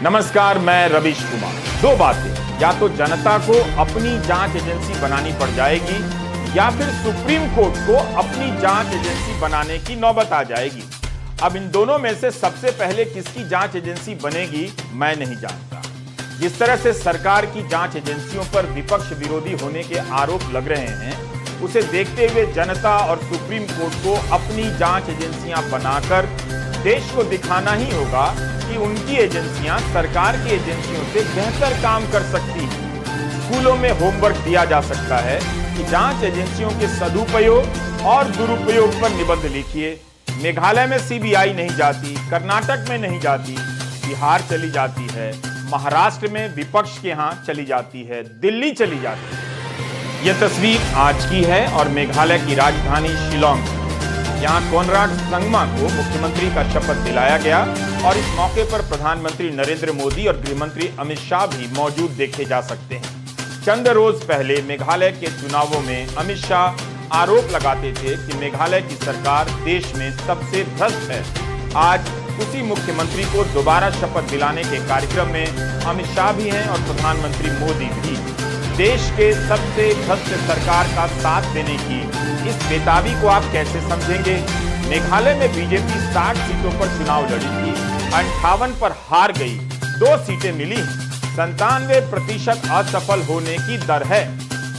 नमस्कार, मैं रवीश कुमार। दो बातें, या तो जनता को अपनी जांच एजेंसी बनानी पड़ जाएगी या फिर सुप्रीम कोर्ट को अपनी जांच एजेंसी बनाने की नौबत आ जाएगी। अब इन दोनों में से सबसे पहले किसकी जांच एजेंसी बनेगी मैं नहीं जानता। जिस तरह से सरकार की जांच एजेंसियों पर विपक्ष विरोधी होने के आरोप लग रहे हैं, उसे देखते हुए जनता और सुप्रीम कोर्ट को अपनी जांच एजेंसियां बनाकर देश को दिखाना ही होगा कि उनकी एजेंसियां सरकार की एजेंसियों से बेहतर काम कर सकती हैं। स्कूलों में होमवर्क दिया जा सकता है कि जांच एजेंसियों के सदुपयोग और दुरुपयोग पर निबंध लिखिए। मेघालय में सीबीआई नहीं जाती, कर्नाटक में नहीं जाती, बिहार चली जाती है, महाराष्ट्र में विपक्ष के यहां चली जाती है, दिल्ली चली जाती है। यह तस्वीर आज की है और मेघालय की राजधानी शिलांग। यहां कोनराड संगमा को मुख्यमंत्री का शपथ दिलाया गया और इस मौके पर प्रधानमंत्री नरेंद्र मोदी और गृहमंत्री अमित शाह भी मौजूद देखे जा सकते हैं। चंद रोज पहले मेघालय के चुनावों में अमित शाह आरोप लगाते थे कि मेघालय की सरकार देश में सबसे भ्रष्ट है। आज उसी मुख्यमंत्री को दोबारा शपथ दिलाने के कार्यक्रम में अमित शाह भी हैं और प्रधानमंत्री मोदी भी। देश के सबसे भ्रष्ट सरकार का साथ देने की इस बेताबी को आप कैसे समझेंगे? मेघालय में बीजेपी 60 सीटों पर चुनाव लड़ी थी, 58 पर हार गई, 2 सीटें मिली, 97% असफल होने की दर है।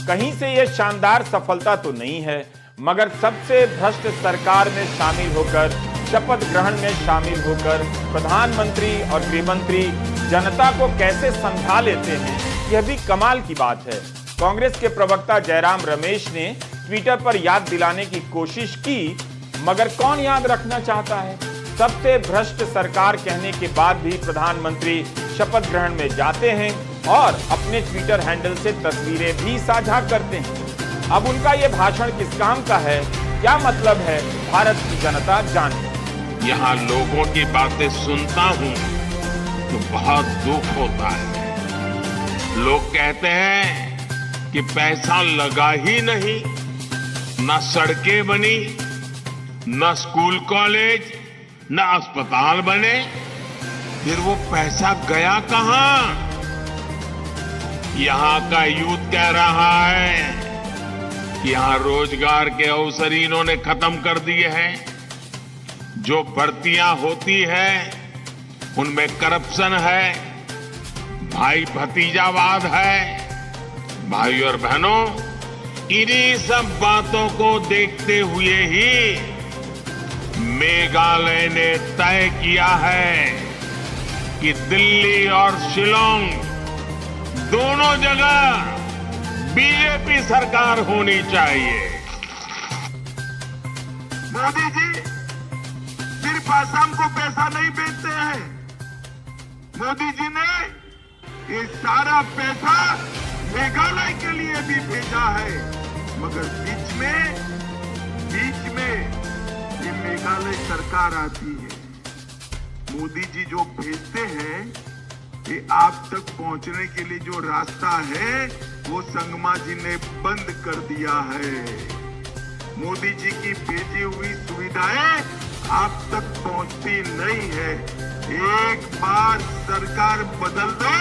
कहीं से यह शानदार सफलता तो नहीं है, मगर सबसे भ्रष्ट सरकार में शामिल होकर, शपथ ग्रहण में शामिल होकर प्रधानमंत्री और गृहमंत्री जनता को कैसे समझा लेते हैं, यह भी कमाल की बात है। कांग्रेस के प्रवक्ता जयराम रमेश ने ट्विटर पर याद दिलाने की कोशिश की, मगर कौन याद रखना चाहता है? सबसे भ्रष्ट सरकार कहने के बाद भी प्रधानमंत्री शपथ ग्रहण में जाते हैं और अपने ट्विटर हैंडल से तस्वीरें भी साझा करते हैं। अब उनका यह भाषण किस काम का है, क्या मतलब है, भारत की जनता जाने। यहाँ लोगों की बातें सुनता हूँ तो बहुत दुख होता है। लोग कहते हैं कि पैसा लगा ही नहीं, न सड़कें बनी, न स्कूल कॉलेज, न अस्पताल बने, फिर वो पैसा गया कहां? यहां का यूथ कह रहा है कि यहां रोजगार के अवसर इन्होंने खत्म कर दिए हैं। जो भर्तियां होती है उनमें करप्शन है, भाई भतीजावाद है। भाई और बहनों, इन्हीं सब बातों को देखते हुए ही मेघालय ने तय किया है कि दिल्ली और शिलांग दोनों जगह बीजेपी सरकार होनी चाहिए। मोदी जी सिर्फ असम को पैसा नहीं भेजते हैं, मोदी जी ने ये सारा पैसा मेघालय के लिए भी भेजा है, मगर बीच में ये मेघालय सरकार आती है। मोदी जी जो भेजते हैं, ये आप तक पहुंचने के लिए जो रास्ता है वो संगमा जी ने बंद कर दिया है। मोदी जी की भेजी हुई सुविधाएं आप तक पहुंचती नहीं है। एक बार सरकार बदल दो,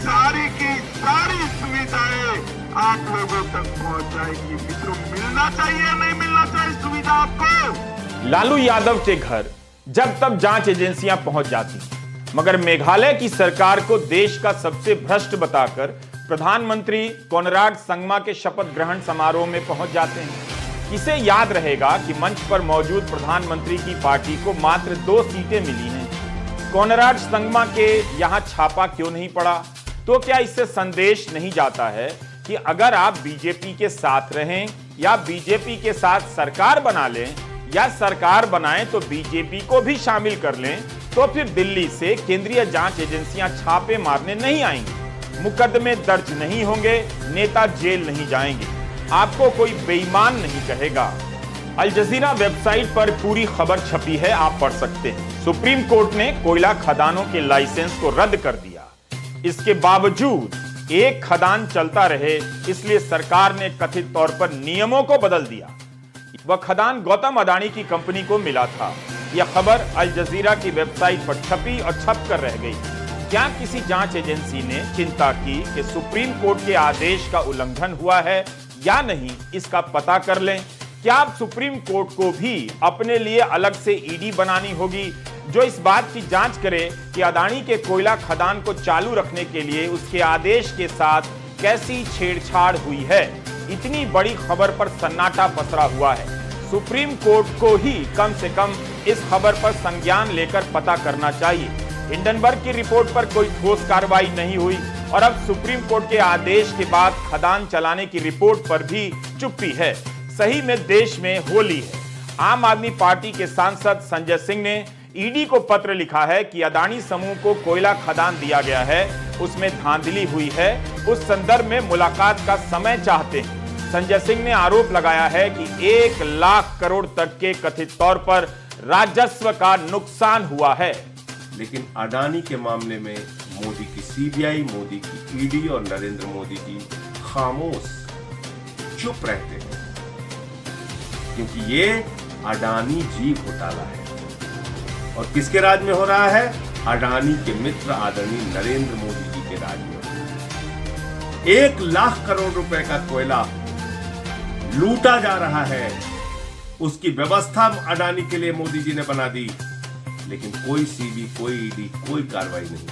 सारी की सारी सुविधाएं आप लोगों तक पहुंच जाएगी। मित्रों, मिलना चाहिए नहीं मिलना चाहिए सुविधा आपको? लालू यादव के घर जब तब जांच एजेंसियां पहुंच जाती, मगर मेघालय की सरकार को देश का सबसे भ्रष्ट बताकर प्रधानमंत्री कोनराड संगमा के शपथ ग्रहण समारोह में पहुंच जाते हैं। इसे याद रहेगा कि मंच पर मौजूद प्रधानमंत्री की पार्टी को मात्र 2 सीटें मिली हैं। कोनराड संगमा के यहां छापा क्यों नहीं पड़ा? तो क्या इससे संदेश नहीं जाता है कि अगर आप बीजेपी के साथ रहें या बीजेपी के साथ सरकार बना लें या सरकार बनाएं तो बीजेपी को भी शामिल कर लें, तो फिर दिल्ली से केंद्रीय जांच एजेंसियां छापे मारने नहीं आएंगी, मुकदमे दर्ज नहीं होंगे, नेता जेल नहीं जाएंगे, आपको कोई बेईमान नहीं कहेगा। अल जजीरा वेबसाइट पर पूरी खबर छपी है, आप पढ़ सकते हैं। सुप्रीम कोर्ट ने कोयला खदानों के लाइसेंस को रद्द कर दिया। इसके बावजूद एक खदान चलता रहे, इसलिए सरकार ने कथित तौर पर नियमों को बदल दिया। वह खदान गौतम अडानी की कंपनी को मिला था। यह खबर अल जजीरा की वेबसाइट पर छपी और छप कर रह गई। क्या किसी जांच एजेंसी ने चिंता की कि सुप्रीम कोर्ट के आदेश का उल्लंघन हुआ है या नहीं, इसका पता कर लें? क्या अब सुप्रीम कोर्ट को भी अपने लिए अलग से ईडी बनानी होगी जो इस बात की जांच करे कि अदानी के कोयला खदान को चालू रखने के लिए उसके आदेश के साथ कैसी छेड़छाड़ हुई है? इतनी बड़ी खबर पर सन्नाटा पसरा हुआ है। सुप्रीम कोर्ट को ही कम से कम इस खबर पर संज्ञान लेकर पता करना चाहिए। हिंडनबर्ग की रिपोर्ट पर कोई ठोस कार्रवाई नहीं हुई और अब सुप्रीम कोर्ट के आदेश के बाद खदान चलाने की रिपोर्ट पर भी चुप्पी है। सही में देश में होली है। आम आदमी पार्टी के सांसद संजय सिंह ने ईडी को पत्र लिखा है कि अदानी समूह को कोयला खदान दिया गया है, उसमें धांधली हुई है, उस संदर्भ में मुलाकात का समय चाहते हैं। संजय सिंह ने आरोप लगाया है कि 1 लाख करोड़ तक के कथित तौर पर राजस्व का नुकसान हुआ है। लेकिन अडानी के मामले में मोदी की सीबीआई, मोदी की ईडी और नरेंद्र मोदी जी खामोश चुप रहते हैं, क्योंकि ये अडानी जी घोटाला है। और किसके राज में हो रहा है? अडानी के मित्र आदरणीय नरेंद्र मोदी जी के राज में हो रहा है। 1 लाख करोड़ रुपए का कोयला लूटा जा रहा है, उसकी व्यवस्था अडानी के लिए मोदी जी ने बना दी, लेकिन कोई सीबी, कोई ईडी, कोई कार्रवाई नहीं।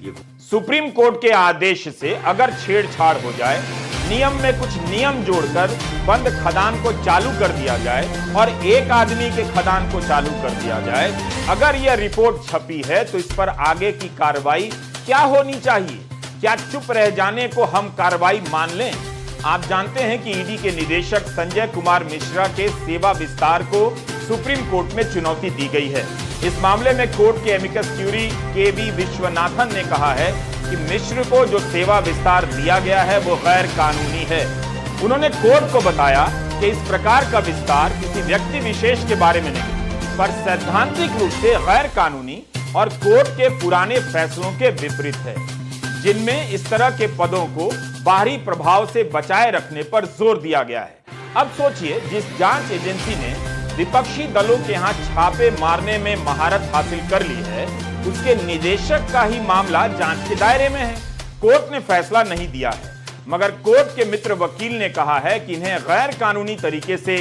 ये सुप्रीम कोर्ट के आदेश से अगर छेड़छाड़ हो जाए, नियम में कुछ नियम जोड़कर बंद खदान को चालू कर दिया जाए और एक आदमी के खदान को चालू कर दिया जाए, अगर यह रिपोर्ट छपी है तो इस पर आगे की कार्रवाई क्या होनी चाहिए? क्या चुप रह जाने को हम कार्रवाई मान लें? आप जानते हैं कि ईडी के निदेशक संजय कुमार मिश्रा के सेवा विस्तार को सुप्रीम कोर्ट में चुनौती दी गई है। इस मामले में कोर्ट के एमिकस क्यूरी के.वी. विश्वनाथन ने कहा है कि मिश्र को जो सेवा विस्तार दिया गया है वो गैर कानूनी है। उन्होंने कोर्ट को बताया कि इस प्रकार का विस्तार किसी व्यक्ति विशेष के बारे में नहीं, पर सैद्धांतिक रूप से गैर कानूनी और कोर्ट के पुराने फैसलों के विपरीत है, जिनमें इस तरह के पदों को बाहरी प्रभाव से बचाए रखने पर जोर दिया गया है। अब सोचिए, जिस जांच एजेंसी ने विपक्षी दलों के यहां छापे मारने में महारत हासिल कर ली है, उसके निदेशक का ही मामला जांच के दायरे में है। कोर्ट ने फैसला नहीं दिया है, मगर कोर्ट के मित्र वकील ने कहा है कि इन्हें गैर कानूनी तरीके से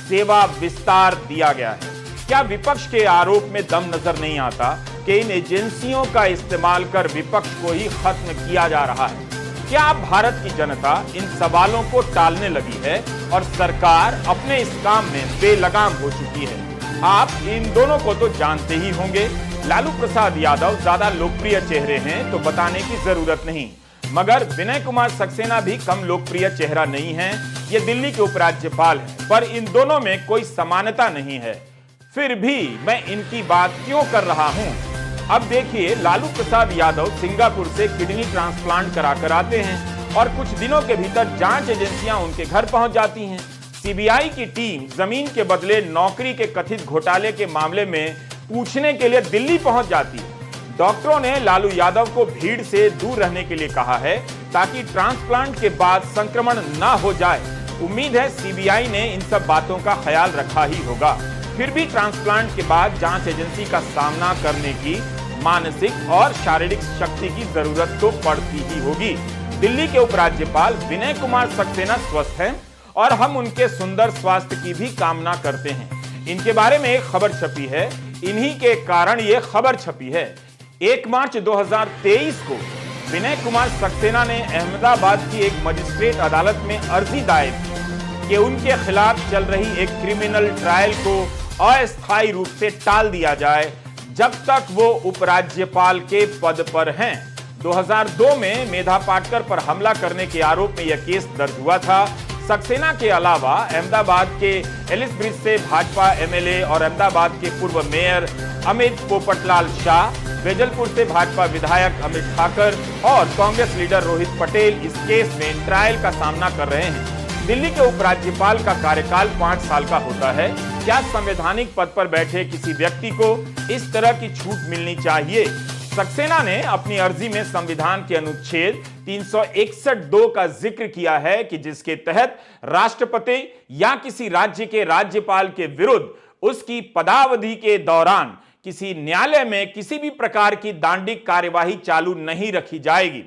सेवा विस्तार दिया गया है। क्या विपक्ष के आरोप में दम नजर नहीं आता कि इन एजेंसियों का इस्तेमाल कर विपक्ष को ही खत्म किया जा रहा है? क्या भारत की जनता इन सवालों को टालने लगी है और सरकार अपने इस काम में बेलगाम हो चुकी है? आप इन दोनों को तो जानते ही होंगे। लालू प्रसाद यादव ज्यादा लोकप्रिय चेहरे हैं तो बताने की जरूरत नहीं, मगर विनय कुमार सक्सेना भी कम लोकप्रिय चेहरा नहीं है। ये दिल्ली के उपराज्यपाल हैं, पर इन दोनों में कोई समानता नहीं है। फिर भी मैं इनकी बात क्यों कर रहा हूं? अब देखिए, लालू प्रसाद यादव सिंगापुर से किडनी ट्रांसप्लांट कराकर आते हैं और कुछ दिनों के भीतर जांच एजेंसियां उनके घर पहुंच जाती हैं। सीबीआई की टीम जमीन के बदले नौकरी के कथित घोटाले के मामले में पूछने के लिए दिल्ली पहुंच जाती है। डॉक्टरों ने लालू यादव को भीड़ से दूर रहने के लिए कहा है ताकि ट्रांसप्लांट के बाद संक्रमण न हो जाए। उम्मीद है सीबीआई ने इन सब बातों का ख्याल रखा ही होगा। फिर भी ट्रांसप्लांट के बाद जांच एजेंसी का सामना करने की मानसिक और शारीरिक शक्ति की जरूरत तो पड़ती ही होगी। दिल्ली के उपराज्यपाल विनय कुमार सक्सेना स्वस्थ हैं और हम उनके सुंदर स्वास्थ्य की भी कामना करते हैं। इनके बारे में एक खबर छपी है, इन्हीं के कारण यह खबर छपी है। 1 मार्च 2023 को विनय कुमार सक्सेना ने अहमदाबाद की एक मजिस्ट्रेट अदालत में अर्जी दायर की कि उनके खिलाफ चल रही एक क्रिमिनल ट्रायल को अस्थायी रूप से टाल दिया जाए जब तक वो उपराज्यपाल के पद पर हैं। 2002 में मेधा पाटकर पर हमला करने के आरोप में यह केस दर्ज हुआ था। सक्सेना के अलावा अहमदाबाद के एलिस ब्रिज से भाजपा एमएलए और अहमदाबाद के पूर्व मेयर अमित पोपटलाल शाह, वेजलपुर से भाजपा विधायक अमित ठाकर और कांग्रेस लीडर रोहित पटेल इस केस में ट्रायल का सामना कर रहे हैं। दिल्ली के उपराज्यपाल का कार्यकाल 5 साल का होता है। क्या संवैधानिक पद पर बैठे किसी व्यक्ति को इस तरह की छूट मिलनी चाहिए? सक्सेना ने अपनी अर्जी में संविधान के अनुच्छेद 361(2) का जिक्र किया है कि जिसके तहत राष्ट्रपति या किसी राज्य के राज्यपाल के विरुद्ध उसकी पदावधि के दौरान किसी न्यायालय में किसी भी प्रकार की दांडिक कार्यवाही चालू नहीं रखी जाएगी।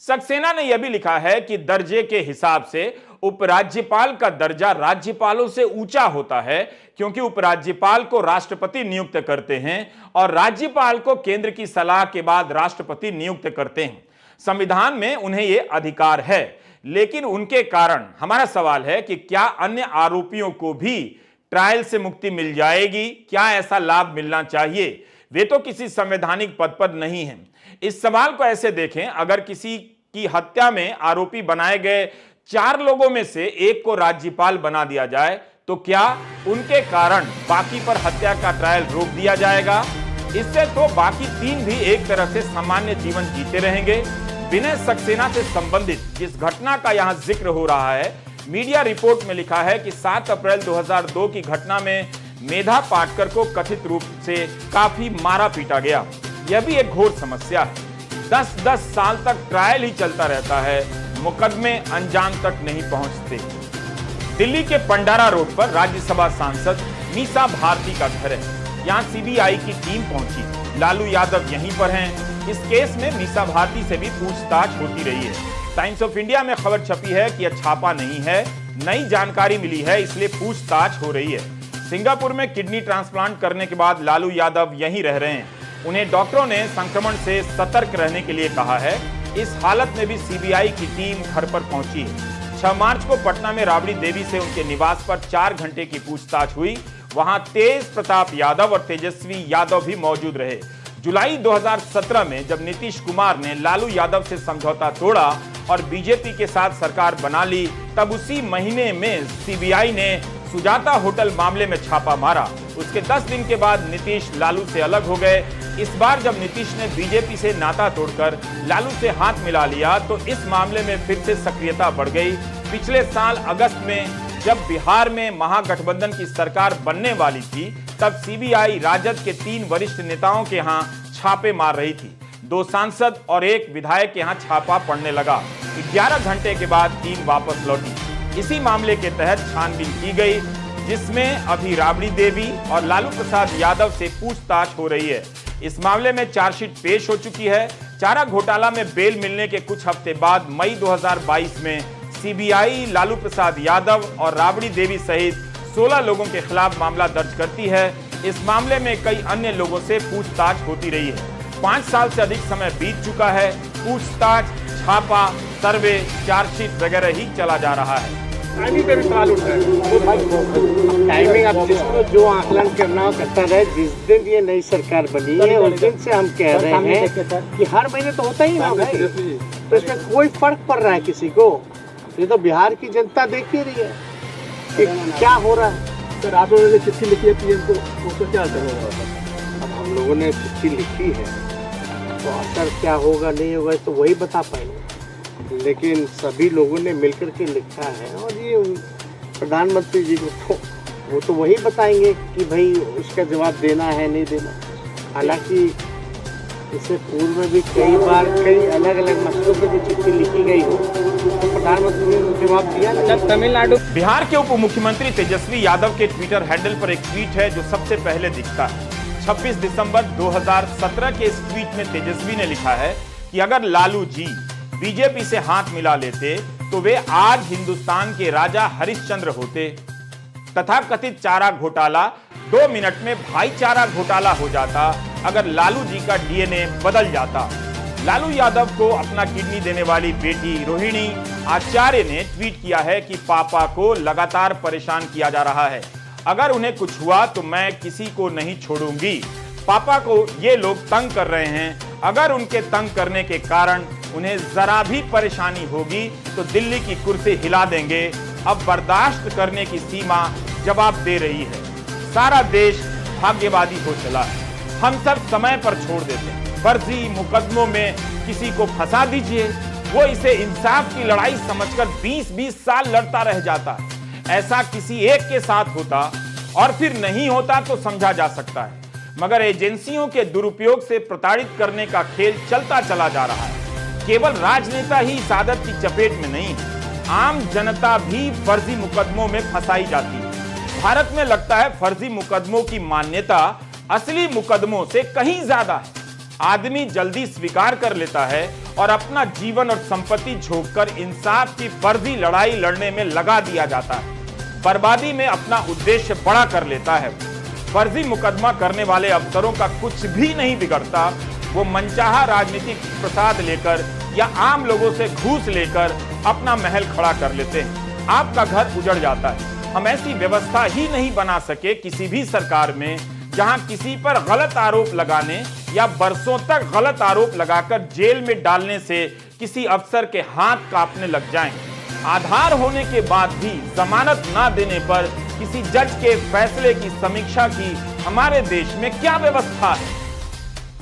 सक्सेना ने यह भी लिखा है कि दर्जे के हिसाब से उपराज्यपाल का दर्जा राज्यपालों से ऊंचा होता है, क्योंकि उपराज्यपाल को राष्ट्रपति नियुक्त करते हैं और राज्यपाल को केंद्र की सलाह के बाद राष्ट्रपति नियुक्त करते हैं। संविधान में उन्हें यह अधिकार है, लेकिन उनके कारण हमारा सवाल है कि क्या अन्य आरोपियों को भी ट्रायल से मुक्ति मिल जाएगी? क्या ऐसा लाभ मिलना चाहिए? वे तो किसी संवैधानिक पद पर नहीं हैं। इस सवाल को ऐसे देखें, अगर किसी की हत्या में आरोपी बनाए गए 4 लोगों में से एक को राज्यपाल बना दिया जाए तो क्या उनके कारण बाकी पर हत्या का ट्रायल रोक दिया जाएगा? इससे तो बाकी 3 भी एक तरह से सामान्य जीवन जीते रहेंगे। विनय सक्सेना से संबंधित जिस घटना का यहां जिक्र हो रहा है, मीडिया रिपोर्ट में लिखा है कि 7 अप्रैल 2002 की घटना में मेधा पाटकर को कथित रूप से काफी मारा पीटा गया। यह भी एक घोर समस्या है। 10-10 साल तक ट्रायल ही चलता रहता है, मुकदमे अंजाम तक नहीं पहुंचते। दिल्ली के पंडारा रोड पर राज्यसभा सांसद मीसा भारती का घर है। यहां सीबीआई की टीम पहुंची। लालू यादव यहीं पर हैं। इस केस में मीसा भारती से भी पूछताछ होती रही है। टाइम्स ऑफ इंडिया में खबर छपी है कि यह छापा नहीं है, नई जानकारी मिली है, इसलिए पूछताछ हो रही है। सिंगापुर में किडनी ट्रांसप्लांट करने के बाद लालू यादव यहीं रह रहे हैं। उन्हें डॉक्टरों ने संक्रमण से सतर्क रहने के लिए कहा है। इस हालत में भी सीबीआई की टीम घर पर पहुंची है। 6 मार्च को पटना में राबड़ी देवी से उनके निवास पर 4 घंटे की पूछताछ हुई। वहां तेज प्रताप यादव और तेजस्वी यादव भी मौजूद रहे। जुलाई 2017 में जब नीतीश कुमार ने लालू यादव से समझौता तोड़ा और बीजेपी के साथ सरकार बना ली, तब उसी महीने में सीबीआई ने सुजाता होटल मामले में छापा मारा। उसके 10 दिन के बाद नीतीश लालू से अलग हो गए। इस बार जब नीतीश ने बीजेपी से नाता तोड़कर लालू से हाथ मिला लिया तो इस मामले में फिर से सक्रियता बढ़ गई। पिछले साल अगस्त में जब बिहार में महागठबंधन की सरकार बनने वाली थी, तब सीबीआई राजद के 3 वरिष्ठ नेताओं के यहाँ छापे मार रही थी। 2 सांसद और 1 विधायक के यहाँ छापा पड़ने लगा। 11 घंटे के बाद टीम वापस लौटी। इसी मामले के तहत छानबीन की गई, जिसमें अभी राबड़ी देवी और लालू प्रसाद यादव से पूछताछ हो रही है। इस मामले में चार्जशीट पेश हो चुकी है। चारा घोटाला में बेल मिलने के कुछ हफ्ते बाद मई 2022 में सीबीआई लालू प्रसाद यादव और राबड़ी देवी सहित 16 लोगों के खिलाफ मामला दर्ज करती है। इस मामले में कई अन्य लोगों से पूछताछ होती रही है। 5 साल से अधिक समय बीत चुका है। पूछताछ, छापा, सर्वे, चार्जशीट वगैरह ही चला जा रहा है। टाइमिंग पे भी सवाल उठ रहा है। टाइमिंग अब जिसको जो आकलन करना हो करता रहे। जिस दिन ये नई सरकार बनी है उस दिन से हम कह रहे हैं कि हर महीने तो होता ही ना भाई, तो इसमें कोई फर्क पड़ रहा है किसी को? ये तो बिहार की जनता देख ही रही है कि क्या हो रहा है। सर, आप लोगों ने चिट्ठी लिखी है पीएम को, उसको क्या असर होगा? अब हम लोगों ने चिट्ठी लिखी है तो असर क्या होगा नहीं होगा तो वही बता पाएंगे, लेकिन सभी लोगों ने मिलकर के लिखा है और ये प्रधानमंत्री जी को वो तो वही बताएंगे कि भाई उसका जवाब देना है नहीं देना। हालांकि इससे पूर्व में भी कई बार कई अलग अलग मसलों पर जो चिट्ठी लिखी गई हो तो प्रधानमंत्री ने जवाब दिया नहीं। तमिलनाडु बिहार के उप मुख्यमंत्री तेजस्वी यादव के ट्विटर हैंडल पर एक ट्वीट है जो सबसे पहले दिखता है। 26 दिसंबर 2017 के इस ट्वीट में तेजस्वी ने लिखा है कि अगर लालू जी बीजेपी से हाथ मिला लेते तो वे आज हिंदुस्तान के राजा हरिश्चंद्र होते। तथाकथित चारा घोटाला 2 मिनट में भाईचारा घोटाला हो जाता अगर लालू जी का डीएनए बदल जाता। लालू यादव को अपना किडनी देने वाली बेटी रोहिणी आचार्य ने ट्वीट किया है कि पापा को लगातार परेशान किया जा रहा है। अगर उन्हें कुछ हुआ तो मैं किसी को नहीं छोड़ूंगी। पापा को ये लोग तंग कर रहे हैं। अगर उनके तंग करने के कारण उन्हें जरा भी परेशानी होगी तो दिल्ली की कुर्सी हिला देंगे। अब बर्दाश्त करने की सीमा जवाब दे रही है। सारा देश भाग्यवादी हो चला है। हम सब समय पर छोड़ देते हैं। फर्जी मुकदमों में किसी को फंसा दीजिए, वो इसे इंसाफ की लड़ाई समझकर 20-20 साल लड़ता रह जाता है। ऐसा किसी एक के साथ होता और फिर नहीं होता तो समझा जा सकता है, मगर एजेंसियों के दुरुपयोग से प्रताड़ित करने का खेल चलता चला जा रहा है। केवल राजनेता ही इस आदत की चपेट में नहीं है, आम जनता भी फर्जी मुकदमों में फंसाई जाती है। भारत में लगता है फर्जी मुकदमों की मान्यता असली मुकदमों से कहीं ज्यादा है। आदमी जल्दी स्वीकार कर लेता है और अपना जीवन और संपत्ति झोंककर इंसाफ की फर्जी लड़ाई लड़ने में लगा दिया जाता है। बर्बादी में अपना उद्देश्य बड़ा कर लेता है। फर्जी मुकदमा करने वाले अफसरों का कुछ भी नहीं बिगड़ता। वो मनचाहा राजनीतिक प्रसाद लेकर या आम लोगों से घूस लेकर अपना महल खड़ा कर लेते हैं। आपका घर उजड़ जाता है। हम ऐसी व्यवस्था ही नहीं बना सके किसी भी सरकार में जहां किसी पर गलत आरोप लगाने या बरसों तक गलत आरोप लगाकर जेल में डालने से किसी अफसर के हाथ कांपने लग जाएं। आधार होने के बाद भी जमानत ना देने पर किसी जज के फैसले की समीक्षा की हमारे देश में क्या व्यवस्था है?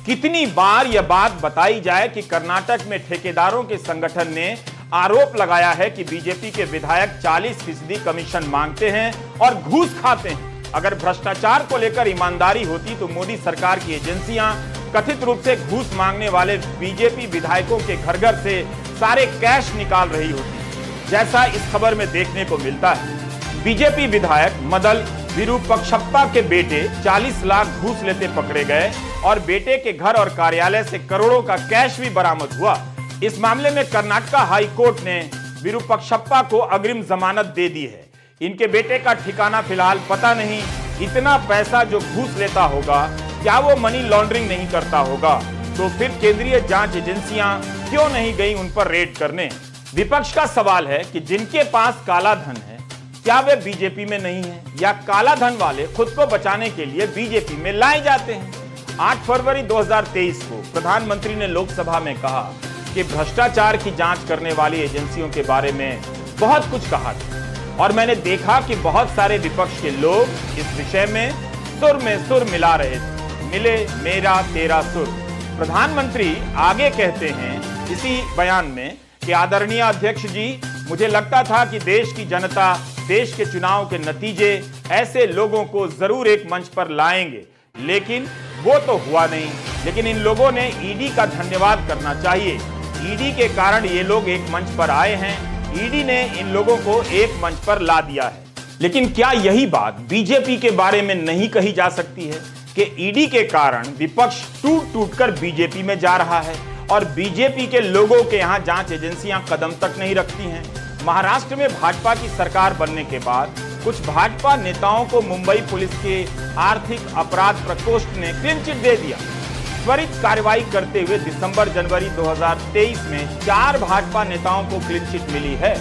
कितनी बार यह बात बताई जाए कि कर्नाटक में ठेकेदारों के संगठन ने आरोप लगाया है कि बीजेपी के विधायक 40% कमीशन मांगते हैं और घूस खाते हैं। अगर भ्रष्टाचार को लेकर ईमानदारी होती तो मोदी सरकार की एजेंसियां कथित रूप से घूस मांगने वाले बीजेपी विधायकों के घर घर से सारे कैश निकाल रही होती, जैसा इस खबर में देखने को मिलता है। बीजेपी विधायक मदल विरूपक्षप्पा के बेटे 40 लाख घूस लेते पकड़े गए और बेटे के घर और कार्यालय से करोड़ों का कैश भी बरामद हुआ। इस मामले में कर्नाटक हाई कोर्ट ने विरूपक्षप्पा को अग्रिम जमानत दे दी है। इनके बेटे का ठिकाना फिलहाल पता नहीं। इतना पैसा जो घूस लेता होगा, क्या वो मनी लॉन्ड्रिंग नहीं करता होगा? तो फिर केंद्रीय जांच एजेंसियां क्यों नहीं गई उन पर रेड करने? विपक्ष का सवाल है कि जिनके पास काला धन है, क्या वे बीजेपी में नहीं है या काला धन वाले खुद को बचाने के लिए बीजेपी में लाए जाते हैं? 8 फरवरी 2023 को प्रधानमंत्री ने लोकसभा में कहा कि भ्रष्टाचार की जांच करने वाली एजेंसियों के बारे में बहुत कुछ कहा था और मैंने देखा कि बहुत सारे विपक्ष के लोग इस विषय में सुर मिला रहे थे। मिले मेरा तेरा सुर। प्रधानमंत्री आगे कहते हैं इसी बयान में कि आदरणीय अध्यक्ष जी, मुझे लगता था कि देश की जनता देश के चुनाव के नतीजे ऐसे लोगों को जरूर एक मंच पर लाएंगे, लेकिन वो तो हुआ नहीं। लेकिन इन लोगों ने ईडी का धन्यवाद करना चाहिए। ईडी के कारण ये लोग एक मंच पर आए हैं। ईडी ने इन लोगों को एक मंच पर ला दिया है। लेकिन क्या यही बात बीजेपी के बारे में नहीं कही जा सकती है कि ईडी के कारण विपक्ष टूट टूट कर बीजेपी में जा रहा है और बीजेपी के लोगों के यहां जांच एजेंसियां कदम तक नहीं रखती हैं? महाराष्ट्र में भाजपा की सरकार बनने के बाद कुछ भाजपा नेताओं को मुंबई पुलिस के आर्थिक अपराध प्रकोष्ठ ने क्लीन चिट दे दिया। त्वरित कार्रवाई करते हुए दिसंबर-जनवरी 2023 में 4 भाजपा नेताओं को क्लीन चिट मिली है।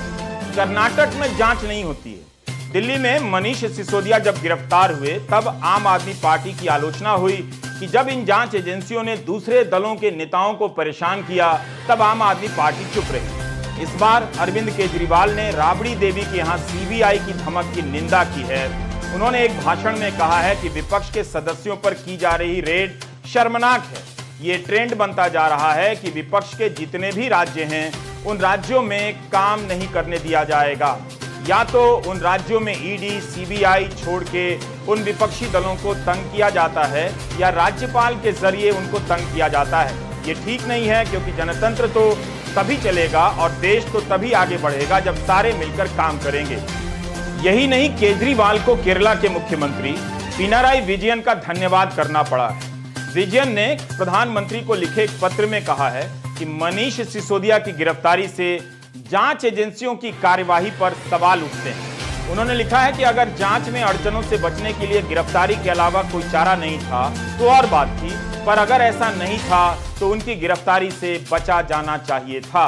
कर्नाटक में जांच नहीं होती है। दिल्ली में मनीष सिसोदिया जब गिरफ्तार हुए तब आम आदमी पार्टी की आलोचना हुई कि जब इन जांच एजेंसियों ने दूसरे दलों के नेताओं को परेशान किया तब आम आदमी पार्टी चुप रही। इस बार अरविंद केजरीवाल ने राबड़ी देवी के यहां सीबीआई की धमक की निंदा की है। उन्होंने एक भाषण में कहा है कि विपक्ष के सदस्यों पर की जा रही रेड शर्मनाक है। ये ट्रेंड बनता जा रहा है कि विपक्ष के जितने भी राज्य हैं उन राज्यों में काम नहीं करने दिया जाएगा। या तो उन राज्यों में ईडी सीबीआई छोड़ के उन विपक्षी दलों को तंग किया जाता है या राज्यपाल के जरिए उनको तंग किया जाता है। ये ठीक नहीं है, क्योंकि जनतंत्र तो तभी चलेगा और देश तो तभी आगे बढ़ेगा जब सारे मिलकर काम करेंगे। यही नहीं, केजरीवाल को केरला के मुख्यमंत्री पिनाराई विजयन का धन्यवाद करना पड़ा है। विजयन ने प्रधानमंत्री को लिखे एक पत्र में कहा है कि मनीष सिसोदिया की गिरफ्तारी से जांच एजेंसियों की कार्यवाही पर सवाल उठते हैं। उन्होंने लिखा है कि अगर जांच में अड़चनों से बचने के लिए गिरफ्तारी के अलावा कोई चारा नहीं था तो और बात थी, पर अगर ऐसा नहीं था तो उनकी गिरफ्तारी से बचा जाना चाहिए था।